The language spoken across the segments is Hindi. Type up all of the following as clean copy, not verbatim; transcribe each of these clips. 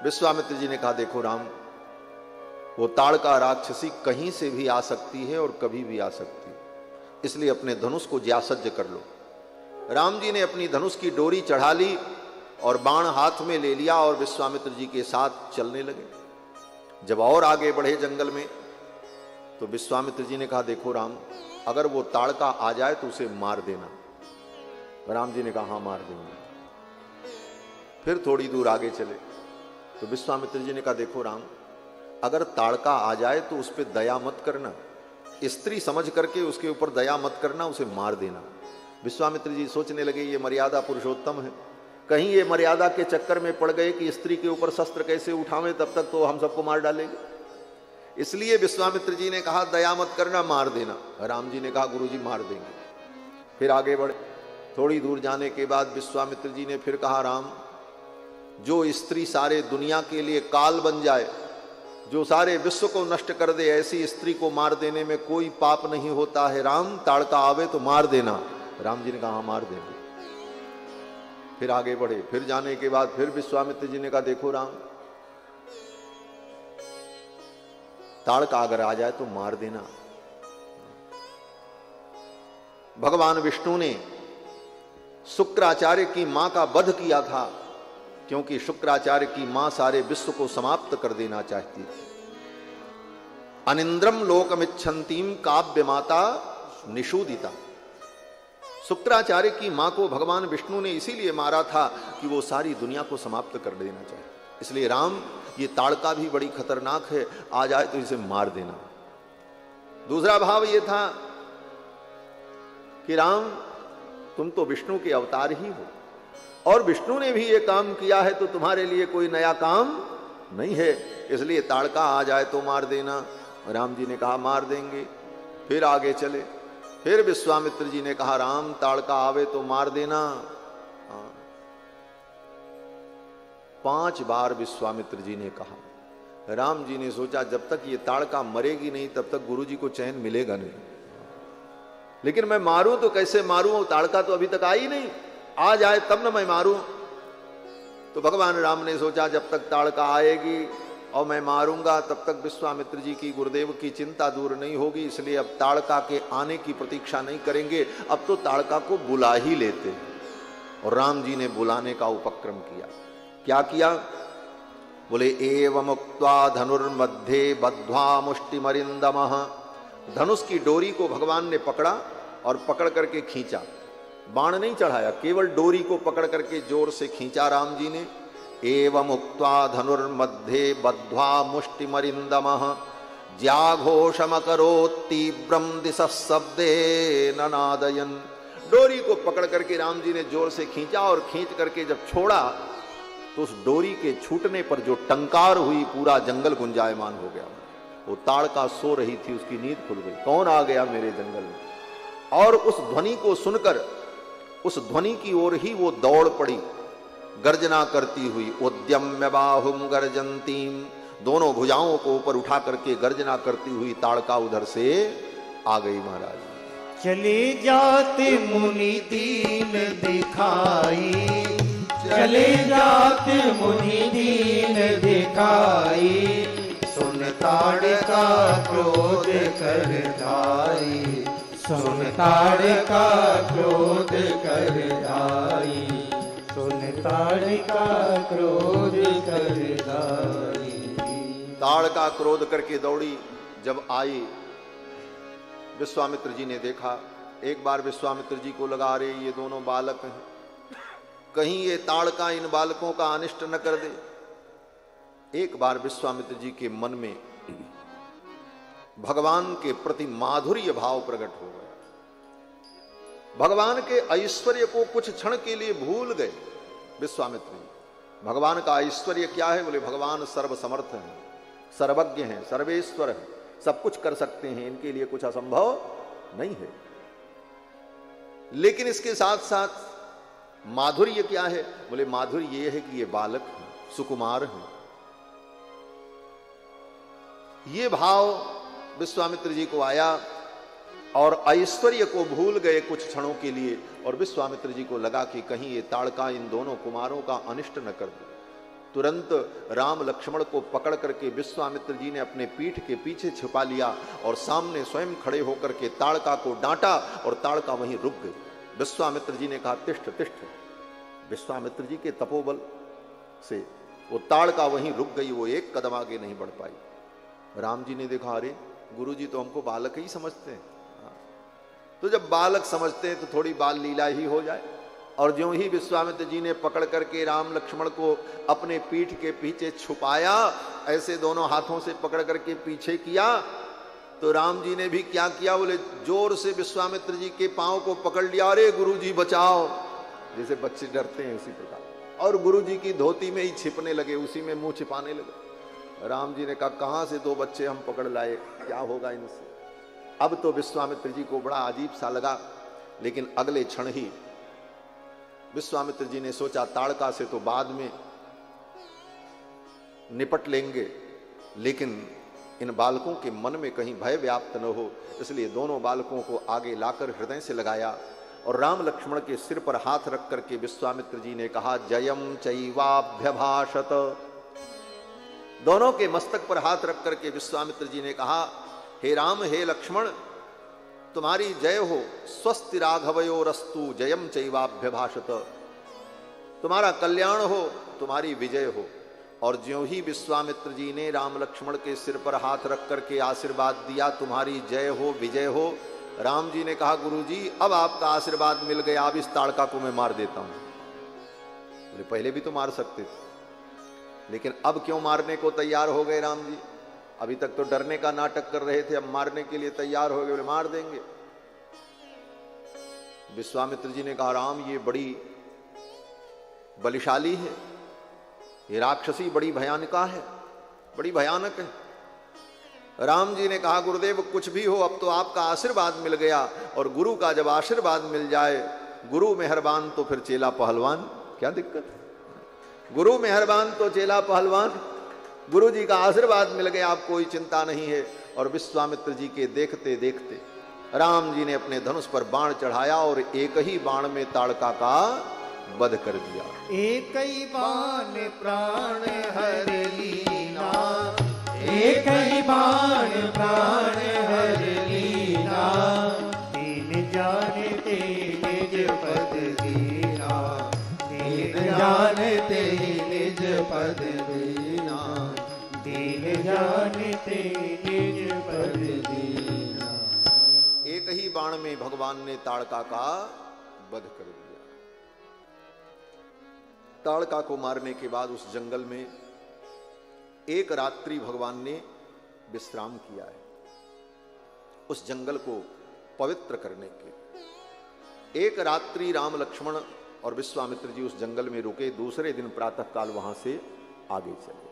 विश्वामित्र जी ने कहा, देखो राम, वो ताड़का राक्षसी कहीं से भी आ सकती है और कभी भी आ सकती है, इसलिए अपने धनुष को ज्यासज्ज कर लो। राम जी ने अपनी धनुष की डोरी चढ़ा ली और बाण हाथ में ले लिया और विश्वामित्र जी के साथ चलने लगे। जब और आगे बढ़े जंगल में तो विश्वामित्र जी ने कहा, देखो राम, अगर वो ताड़का आ जाए तो उसे मार देना। राम जी ने कहा, हाँ मार देंगे। फिर थोड़ी दूर आगे चले तो विश्वामित्र जी ने कहा, देखो राम, अगर ताड़का आ जाए तो उस पर दया मत करना, स्त्री समझ करके उसके ऊपर दया मत करना, उसे मार देना। विश्वामित्र जी सोचने लगे, ये मर्यादा पुरुषोत्तम है, कहीं ये मर्यादा के चक्कर में पड़ गए कि स्त्री के ऊपर शस्त्र कैसे उठावें, तब तक तो हम सबको मार डालेंगे। इसलिए विश्वामित्र जी ने कहा, दया मत करना, मार देना। राम जी ने कहा, गुरुजी मार देंगे। फिर आगे बढ़े। थोड़ी दूर जाने के बाद विश्वामित्र जी ने फिर कहा, राम, जो स्त्री सारे दुनिया के लिए काल बन जाए, जो सारे विश्व को नष्ट कर दे, ऐसी स्त्री को मार देने में कोई पाप नहीं होता है। राम, ताड़का आवे तो मार देना। राम जी ने कहा, हाँ मार देंगे। फिर आगे बढ़े। फिर जाने के बाद फिर विश्वामित्र जी ने कहा, देखो राम, ताड़का अगर आ जाए तो मार देना। भगवान विष्णु ने शुक्राचार्य की मां का वध किया था, क्योंकि शुक्राचार्य की मां सारे विश्व को समाप्त कर देना चाहती थी। अनिंद्रम लोकमिच्छन्तीम काव्य माता निषूदिता। शुक्राचार्य की मां को भगवान विष्णु ने इसीलिए मारा था कि वो सारी दुनिया को समाप्त कर देना चाहे। इसलिए राम, ये ताड़का भी बड़ी खतरनाक है, आ जाए तो इसे मार देना। दूसरा भाव ये था कि राम, तुम तो विष्णु के अवतार ही हो, और विष्णु ने भी ये काम किया है, तो तुम्हारे लिए कोई नया काम नहीं है, इसलिए ताड़का आ जाए तो मार देना। राम जी ने कहा, मार देंगे। फिर आगे चले। फिर विश्वामित्र जी ने कहा, राम, ताड़का आवे तो मार देना। 5 बार विश्वामित्र जी ने कहा। राम जी ने सोचा, जब तक ये ताड़का मरेगी नहीं तब तक गुरु जी को चैन मिलेगा नहीं, लेकिन मैं मारूं तो कैसे मारूं, ताड़का तो अभी तक आई नहीं, आ जाए तब न मैं मारूं। तो भगवान राम ने सोचा, जब तक ताड़का आएगी और मैं मारूंगा तब तक विश्वामित्र जी की, गुरुदेव की चिंता दूर नहीं होगी, इसलिए अब ताड़का के आने की प्रतीक्षा नहीं करेंगे, अब तो ताड़का को बुला ही लेते हैं। और राम जी ने बुलाने का उपक्रम किया। क्या किया? बोले, एवं उक्त्वा धनुर्मध्ये बद्ध्वा मुष्टिमरिंदमः। धनुष की डोरी को भगवान ने पकड़ा और पकड़ करके खींचा, बाण नहीं चढ़ाया, केवल डोरी को पकड़ करके जोर से खींचा राम जी ने। एवं उक्त्वा धनुर्मध्ये बद्ध्वा मुष्टिमरिंदमः ज्याघोषमकरोत् तीव्रं दिशः शब्देन नादयन्। डोरी को पकड़ करके राम जी ने जोर से खींचा और खींच करके जब छोड़ा तो उस डोरी के छूटने पर जो टंकार हुई, पूरा जंगल गुंजायमान हो गया। वो ताड़का सो रही थी, उसकी नींद खुल गई। कौन आ गया मेरे जंगल में? और उस ध्वनि को सुनकर, उस ध्वनि की ओर ही वो दौड़ पड़ी, गर्जना करती हुई। उद्यम्य बाहुम गर्जंतीम, दोनों भुजाओं को ऊपर उठा करके गर्जना करती हुई ताड़का उधर से आ गई। महाराज, चले जाते मुनि दीन दिखाई, चले जाते मुनि दीन दिखाई, सुन ताड़का क्रोध कर धाई, सुन ताड़का क्रोध कर धाई, सुन ताड़का क्रोध कर धाई। ताड़का क्रोध करके दौड़ी। जब आई, विश्वामित्र जी ने देखा। एक बार विश्वामित्र जी को लगा, अरे ये दोनों बालक हैं, कहीं ये ताड़का इन बालकों का अनिष्ट न कर दे। एक बार विश्वामित्र जी के मन में भगवान के प्रति माधुर्य भाव प्रकट हो गया। भगवान के ऐश्वर्य को कुछ क्षण के लिए भूल गए विश्वामित्र जी। भगवान का ऐश्वर्य क्या है? बोले, भगवान सर्वसमर्थ हैं, सर्वज्ञ हैं, सर्वेश्वर हैं, सब कुछ कर सकते हैं, इनके लिए कुछ असंभव नहीं है। लेकिन इसके साथ साथ माधुर्य क्या है? बोले, माधुर्य ये है कि ये बालक हैं, सुकुमार हैं। ये भाव विश्वामित्र जी को आया और ऐश्वर्य को भूल गए कुछ क्षणों के लिए। और विश्वामित्र जी को लगा कि कहीं ये ताड़का इन दोनों कुमारों का अनिष्ट न कर दे। तुरंत राम लक्ष्मण को पकड़ करके विश्वामित्र जी ने अपने पीठ के पीछे छिपा लिया और सामने स्वयं खड़े होकर के ताड़का को डांटा और ताड़का वहीं रुक गई। विश्वामित्र जी ने कहा तिष्ठ तिष्ठ। विश्वामित्र जी के तपोबल से वो ताड़का वहीं रुक गई, वो एक कदम आगे नहीं बढ़ पाई। राम जी ने देखा, अरे गुरु जी तो हमको बालक ही समझते हैं। तो जब बालक समझते हैं तो थोड़ी बाल लीला ही हो जाए। और ज्यों ही विश्वामित्र जी ने पकड़ करके राम लक्ष्मण को अपने पीठ के पीछे छुपाया, ऐसे दोनों हाथों से पकड़ करके पीछे किया, तो राम जी ने भी क्या किया, बोले जोर से विश्वामित्र जी के पांव को पकड़ लिया, अरे गुरु जी बचाओ, जैसे बच्चे डरते हैं उसी प्रकार। और गुरु जी की धोती में ही छिपने लगे, उसी में मुंह छिपाने लगे। राम जी ने कहा, कहां से दो बच्चे हम पकड़ लाए, क्या होगा इनसे। अब तो विश्वामित्र जी को बड़ा अजीब सा लगा, लेकिन अगले क्षण ही विश्वामित्र जी ने सोचा ताड़का से तो बाद में निपट लेंगे, लेकिन इन बालकों के मन में कहीं भय व्याप्त न हो, इसलिए दोनों बालकों को आगे लाकर हृदय से लगाया और राम लक्ष्मण के सिर पर हाथ रख करके विश्वामित्र जी ने कहा, जयम चैवाभ्यभाषत। दोनों के मस्तक पर हाथ रख करके विश्वामित्र जी ने कहा, हे राम हे लक्ष्मण, तुम्हारी जय हो, स्वस्ति राघवयोरस्तु जयम चैवाभ्यभाषत। तुम्हारा कल्याण हो, तुम्हारी विजय हो। और ज्यों ही विश्वामित्र जी ने राम लक्ष्मण के सिर पर हाथ रख करके आशीर्वाद दिया, तुम्हारी जय हो विजय हो, राम जी ने कहा, गुरु जी अब आपका आशीर्वाद मिल गया, अब इस ताड़का को मैं मार देता हूं। बोले पहले भी तो मार सकते थे, लेकिन अब क्यों मारने को तैयार हो गए राम जी? अभी तक तो डरने का नाटक कर रहे थे, अब मारने के लिए तैयार हो गए, बोले मार देंगे। विश्वामित्र जी ने कहा, राम ये बड़ी बलिशाली है, ये राक्षसी बड़ी भयानका है, बड़ी भयानक है। राम जी ने कहा, गुरुदेव कुछ भी हो, अब तो आपका आशीर्वाद मिल गया, और गुरु का जब आशीर्वाद मिल जाए, गुरु मेहरबान तो फिर चेला पहलवान, क्या दिक्कत है? गुरु मेहरबान तो चेला पहलवान, गुरु जी का आशीर्वाद मिल गया, आप कोई चिंता नहीं है। और विश्वामित्र जी के देखते देखते राम जी ने अपने धनुष पर बाण चढ़ाया और एक ही बाण में ताड़का का वध कर दिया। एक ही बाण प्राण हर लीना, एक ही बाण प्राण हर लीना, तीन जानते निज पद दीना, तीन जानते निज पद दीना, तीन जानते निज पद दीना। एक ही बाण में भगवान ने ताड़का का वध कर दिया। ताड़का को मारने के बाद उस जंगल में एक रात्रि भगवान ने विश्राम किया है, उस जंगल को पवित्र करने के। एक रात्रि राम लक्ष्मण और विश्वामित्र जी उस जंगल में रुके, दूसरे दिन प्रातःकाल वहां से आगे चले।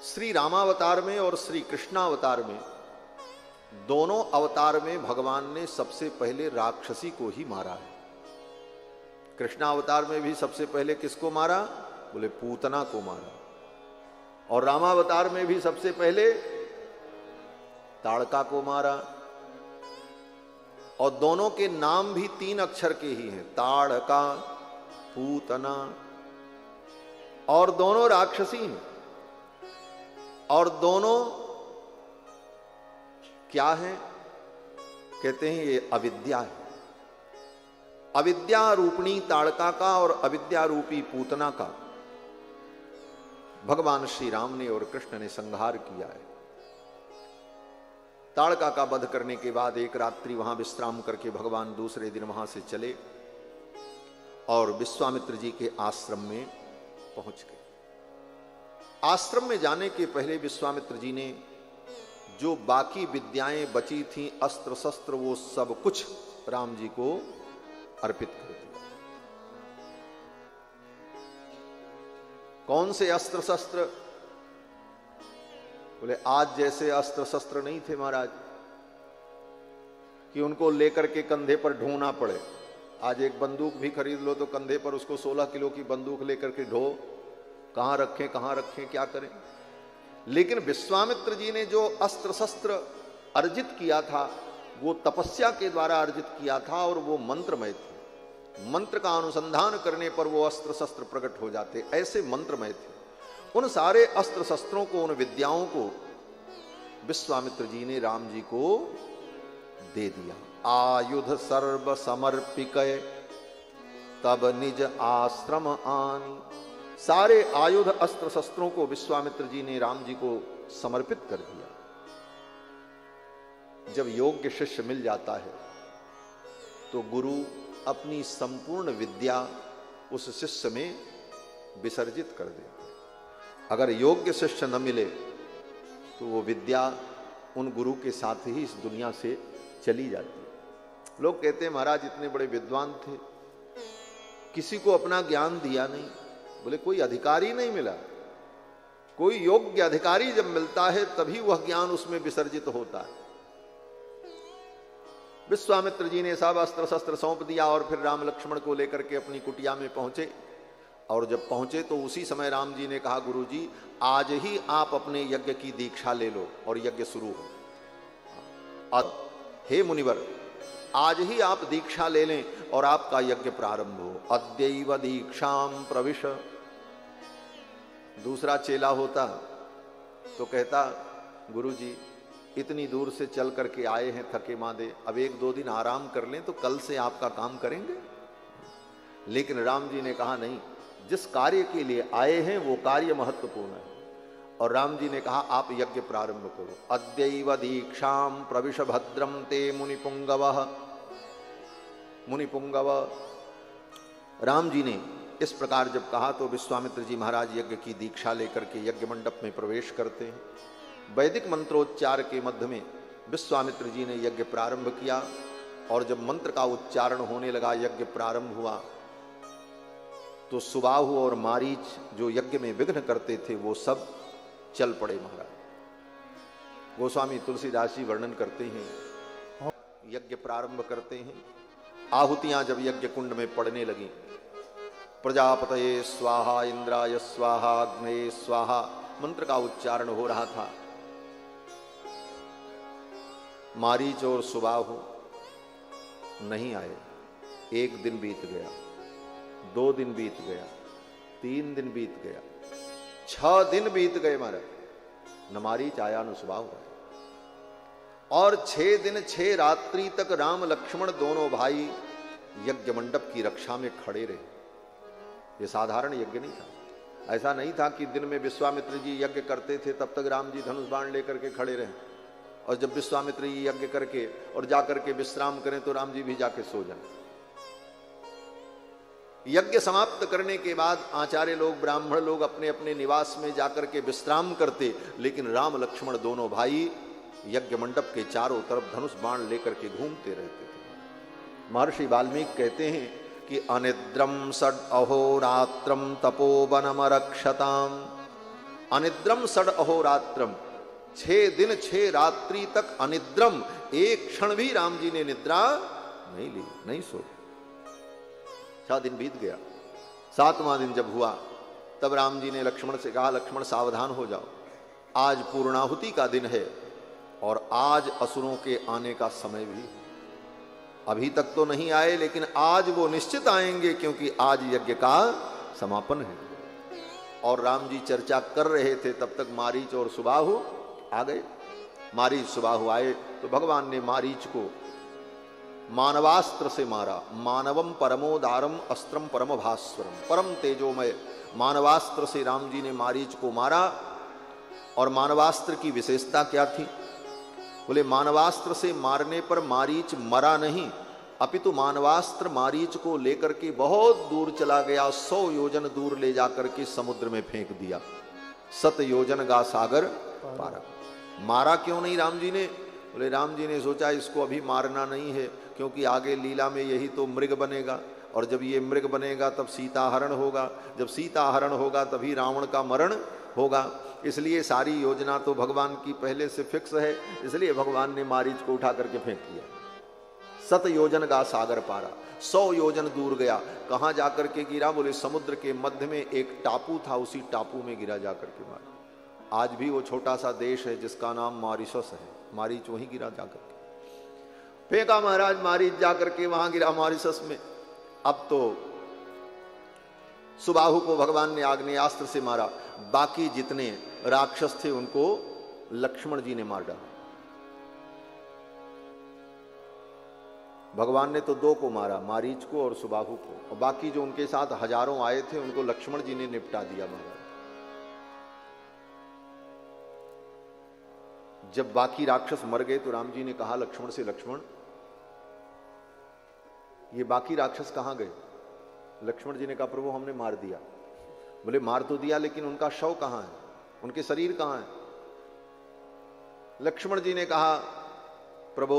श्री रामावतार में और श्री कृष्णावतार में, दोनों अवतार में भगवान ने सबसे पहले राक्षसी को ही मारा है। कृष्णावतार में भी सबसे पहले किसको मारा? बोले पूतना को मारा। और रामावतार में भी सबसे पहले ताड़का को मारा। और दोनों के नाम भी 3 अक्षर के ही हैं, ताड़का, पूतना, और दोनों राक्षसी हैं। और दोनों क्या है? कहते हैं ये अविद्या है। अविद्या रूपणी ताड़का का और अविद्या रूपी पूतना का भगवान श्री राम ने और कृष्ण ने संहार किया है। ताड़का का वध करने के बाद एक रात्रि वहां विश्राम करके भगवान दूसरे दिन वहां से चले और विश्वामित्र जी के आश्रम में पहुंच गए। आश्रम में जाने के पहले विश्वामित्र जी ने जो बाकी विद्याएं बची थीं, अस्त्र शस्त्र, वो सब कुछ राम जी को अर्पित कर दिया। कौन से अस्त्र शस्त्र? बोले आज जैसे अस्त्र शस्त्र नहीं थे महाराज कि उनको लेकर के कंधे पर ढोना पड़े। आज एक बंदूक भी खरीद लो तो कंधे पर उसको 16 किलो की बंदूक लेकर के ढो, कहां रखें क्या करें। लेकिन विश्वामित्र जी ने जो अस्त्र शस्त्र अर्जित किया था वो तपस्या के द्वारा अर्जित किया था और वो मंत्रमय थे। मंत्र का अनुसंधान करने पर वो अस्त्र शस्त्र प्रकट हो जाते, ऐसे मंत्रमय थे। उन सारे अस्त्र शस्त्रों को, उन विद्याओं को विश्वामित्र जी ने राम जी को दे दिया। आयुध सर्व समर्पिक तब निज आश्रम आनी। सारे आयुध अस्त्र शस्त्रों को विश्वामित्र जी ने राम जी को समर्पित कर दिया। जब योग्य शिष्य मिल जाता है तो गुरु अपनी संपूर्ण विद्या उस शिष्य में विसर्जित कर देते हैं। अगर योग्य शिष्य न मिले तो वो विद्या उन गुरु के साथ ही इस दुनिया से चली जाती है। लोग कहते हैं महाराज इतने बड़े विद्वान थे, किसी को अपना ज्ञान दिया नहीं। बोले कोई अधिकारी नहीं मिला। कोई योग्य अधिकारी जब मिलता है तभी वह ज्ञान उसमें विसर्जित होता है। विश्वामित्र जी ने सब अस्त्र शस्त्र सौंप दिया और फिर राम लक्ष्मण को लेकर के अपनी कुटिया में पहुंचे। और जब पहुंचे तो उसी समय राम जी ने कहा, गुरु जी आज ही आप अपने यज्ञ की दीक्षा ले लो और यज्ञ शुरू हो। हे मुनिवर, आज ही आप दीक्षा ले लें और आपका यज्ञ प्रारंभ हो। अद्यैव दीक्षाम प्रविश। दूसरा चेला होता तो कहता, गुरु जी इतनी दूर से चल करके आए हैं थके मांदे, अब 1-2 दिन आराम कर लें तो कल से आपका काम करेंगे। लेकिन राम जी ने कहा नहीं, जिस कार्य के लिए आए हैं वो कार्य महत्वपूर्ण है। और राम जी ने कहा आप यज्ञ प्रारंभ करो। अद्यैव दीक्षाम प्रविश भद्रम ते मुनिपुंगवः। मुनिपुंगव। राम जी ने इस प्रकार जब कहा तो विश्वामित्र जी महाराज यज्ञ की दीक्षा लेकर के यज्ञ मंडप में प्रवेश करते हैं। वैदिक मंत्रोच्चार के मध्य में विश्वामित्र जी ने यज्ञ प्रारंभ किया और जब मंत्र का उच्चारण होने लगा, यज्ञ प्रारंभ हुआ तो सुबाहु और मारीच जो यज्ञ में विघ्न करते थे वो सब चल पड़े महाराज। गोस्वामी तुलसीदास जी वर्णन करते हैं, यज्ञ प्रारंभ करते हैं। आहुतियां जब यज्ञ कुंड में पड़ने लगी, प्रजापतये स्वाहा, इंद्राय स्वाहा, अग्नये स्वाहा मंत्र का उच्चारण हो रहा था। मारीच और सुबाहु नहीं आए। 1 दिन बीत गया, 2 दिन बीत गया, 3 दिन बीत गया, 6 दिन बीत गए महाराज। न मारीच आया न सुबाहु आया। और 6 दिन 6 रात्रि तक राम लक्ष्मण दोनों भाई यज्ञ मंडप की रक्षा में खड़े रहे। ये साधारण यज्ञ नहीं था। ऐसा नहीं था कि दिन में विश्वामित्र जी यज्ञ करते थे तब तक राम जी धनुष बाण लेकर के खड़े रहे, और जब विश्वामित्र जी यज्ञ करके और जाकर के विश्राम करें तो राम जी भी जाके सो जाएं। यज्ञ समाप्त करने के बाद आचार्य लोग, ब्राह्मण लोग अपने अपने निवास में जाकर के विश्राम करते, लेकिन राम लक्ष्मण दोनों भाई यज्ञ मंडप के चारों तरफ धनुष बाण लेकर के घूमते रहते थे। महर्षि वाल्मीकि कहते हैं कि अनिद्रम षड अहोरात्रम तपोवनमरक्षताम। अनिद्रम षड अहोरात्रम, 6 दिन 6 रात्रि तक अनिद्रम, एक क्षण भी राम जी ने निद्रा नहीं ली, नहीं सो। 6 दिन बीत गया। 7वां दिन जब हुआ तब राम जी ने लक्ष्मण से कहा, लक्ष्मण सावधान हो जाओ, आज पूर्णाहुति का दिन है और आज असुरों के आने का समय भी। अभी तक तो नहीं आए लेकिन आज वो निश्चित आएंगे, क्योंकि आज यज्ञ का समापन है। और राम जी चर्चा कर रहे थे तब तक मारीच और सुबाहु आ गए। मारीच सुबाहु आए तो भगवान ने मारीच को मानवास्त्र से मारा। मानवम परमोदारम अस्त्रम परम भास्वरम, परम तेजोमय मानवास्त्र से राम जी ने मारीच को मारा। और मानवास्त्र की विशेषता क्या थी? बोले मानवास्त्र से मारने पर मारीच मरा नहीं, अपितु मानवास्त्र मारीच को लेकर के बहुत दूर चला गया, 100 योजन दूर ले जाकर के समुद्र में फेंक दिया। 7 योजन गा सागर पारा। मारा क्यों नहीं राम जी ने? बोले राम जी ने सोचा इसको अभी मारना नहीं है, क्योंकि आगे लीला में यही तो मृग बनेगा, और जब ये मृग बनेगा तब सीता हरण होगा, जब सीता हरण होगा तभी रावण का मरण होगा। इसलिए सारी योजना तो भगवान की पहले से फिक्स है, इसलिए भगवान ने मारीच को उठा करके फेंक दिया। 7 योजन गा सागर पारा, 100 योजन दूर गया। कहाँ जाकर के गिरा? बोले समुद्र के मध्य में एक टापू था, उसी टापू में गिरा जाकर के मारा। आज भी वो छोटा सा देश है जिसका नाम मॉरिशस है, मारीच वहीं गिरा जाकर के। फेंका महाराज मारीच जाकर के, वहां गिरा मॉरिशस में। अब तो सुबाहु को भगवान ने आग्नेयास्त्र से मारा, बाकी जितने राक्षस थे उनको लक्ष्मण जी ने मार डाला। भगवान ने तो 2 को मारा, मारीच को और सुबाहु को, और बाकी जो उनके साथ हजारों आए थे उनको लक्ष्मण जी ने निपटा दिया। महाराज जब बाकी राक्षस मर गए तो राम जी ने कहा लक्ष्मण से, लक्ष्मण ये बाकी राक्षस कहां गए? लक्ष्मण जी ने कहा प्रभु हमने मार दिया। बोले मार तो दिया लेकिन उनका शव कहां है, उनके शरीर कहां है? लक्ष्मण जी ने कहा प्रभु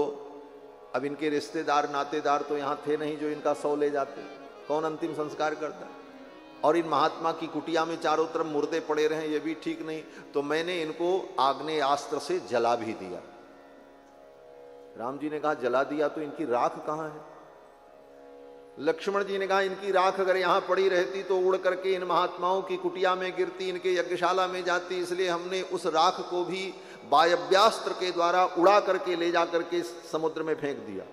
अब इनके रिश्तेदार नातेदार तो यहां थे नहीं जो इनका शव ले जाते, कौन अंतिम संस्कार करता? और इन महात्मा की कुटिया में चारों तरफ मुर्दे पड़े रहे, ये भी ठीक नहीं, तो मैंने इनको आग्नेयास्त्र से जला भी दिया। राम जी ने कहा जला दिया तो इनकी राख कहां है? लक्ष्मण जी ने कहा इनकी राख अगर यहां पड़ी रहती तो उड़ करके इन महात्माओं की कुटिया में गिरती, इनके यज्ञशाला में जाती, इसलिए हमने उस राख को भी वायव्यास्त्र के द्वारा उड़ा करके ले जा करके समुद्र में फेंक दिया।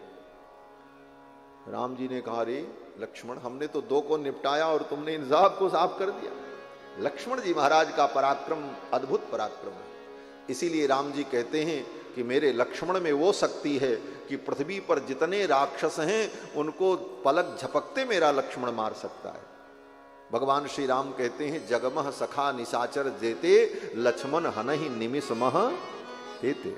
राम जी ने कहा रे लक्ष्मण हमने तो 2 को निपटाया और तुमने इन सब को साफ कर दिया। लक्ष्मण जी महाराज का पराक्रम अद्भुत पराक्रम है। इसीलिए राम जी कहते हैं कि मेरे लक्ष्मण में वो शक्ति है कि पृथ्वी पर जितने राक्षस हैं उनको पलक झपकते मेरा लक्ष्मण मार सकता है। भगवान श्री राम कहते हैं जगमह सखा निशाचर जेते लक्ष्मण हनहि निमिष मह हेते।